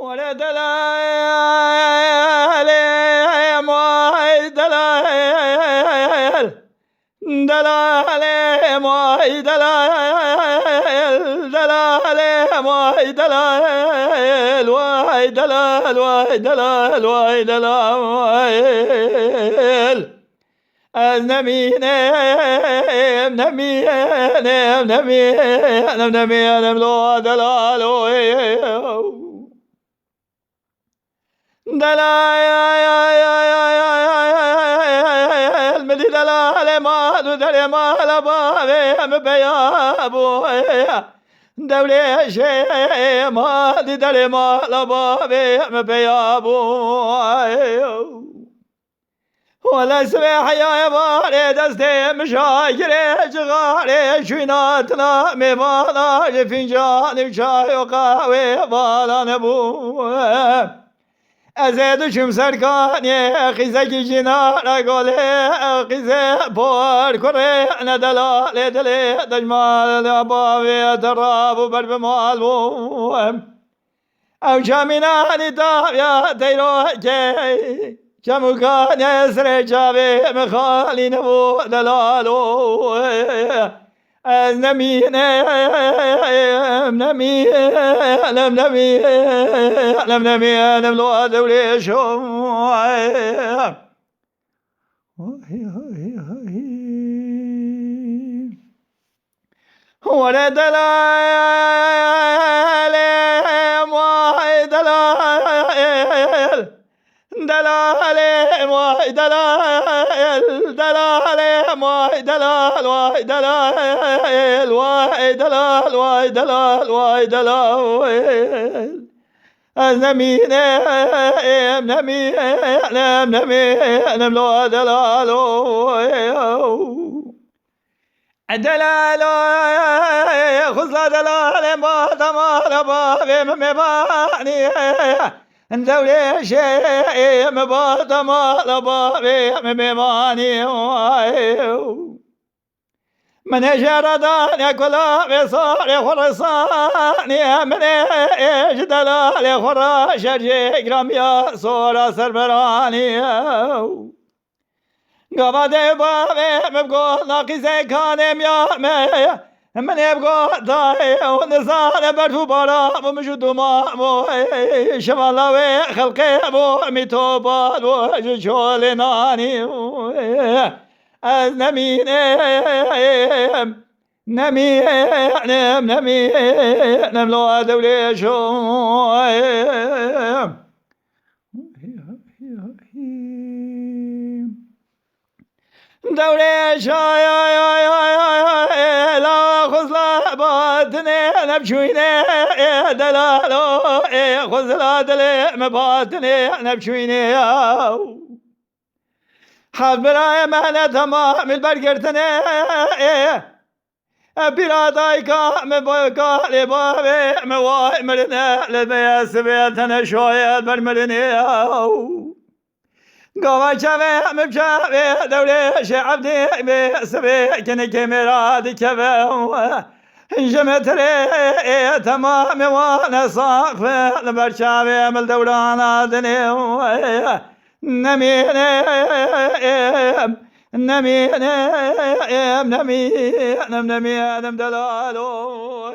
ولا دلال يا ماي دلال دلال يا ماي دلال دلال يا ماي دلال واي دلال واي دلال واي دلال نمين نمين نمين نمين نملو دلال دلال مدي دلال ما دلال ما لبابي مبيابو دولي شيء ما دلال ما لبابي مبيابو ولا سبح يا باري دستي مشاكري جغاري شويناتنا مبالا فنجان بشاي وقاوي بالا نبو ازيد شم سركاني خيزك جنانا قولي خيزي بور كوري ندلا لدلي دجمال اباوي تراب برب مالبو او جامنا نتابيا تيرو كي كمكان يسر جابي مخالي نبو دلالو نمين نمين نمين نمين نملو دولي شو ولا دلال واي دلال دلال واي دلال دلال واي دلال واي دلال واي دلال واي دلال واي دلال نمين نمين نمين نملو دلالو دلال خذ دلال ما دمار بابي مباني دولي شيء مبارد ما لبابي مباني من جردان كلا بصار خرصاني من دلال خرا شرجي يا صورة سربراني قبض بابي مبقول ناقصي كانم يا من يبقى داي ونزار برفو برا ومجد ما شمالا خلقي بو ميتوبال وجشول ناني نمين نمين نمين نملو دولي شو دولي شاي لا خزلا باتني نبشويني دلالو خزلا دلي مباتني نبشويني حال براي معنى تمام البرقرتني براداي كام بوكا لبابي مواي مرنا لبيا سبيتنا شوية برمرني قوى شبه مبشبه دولي شعبدي بسبي كنك مرادي كبه جمتري تمام وانا صاق في البرشابه من دولانا دني نمين نمين نمين نمين نمين دلالو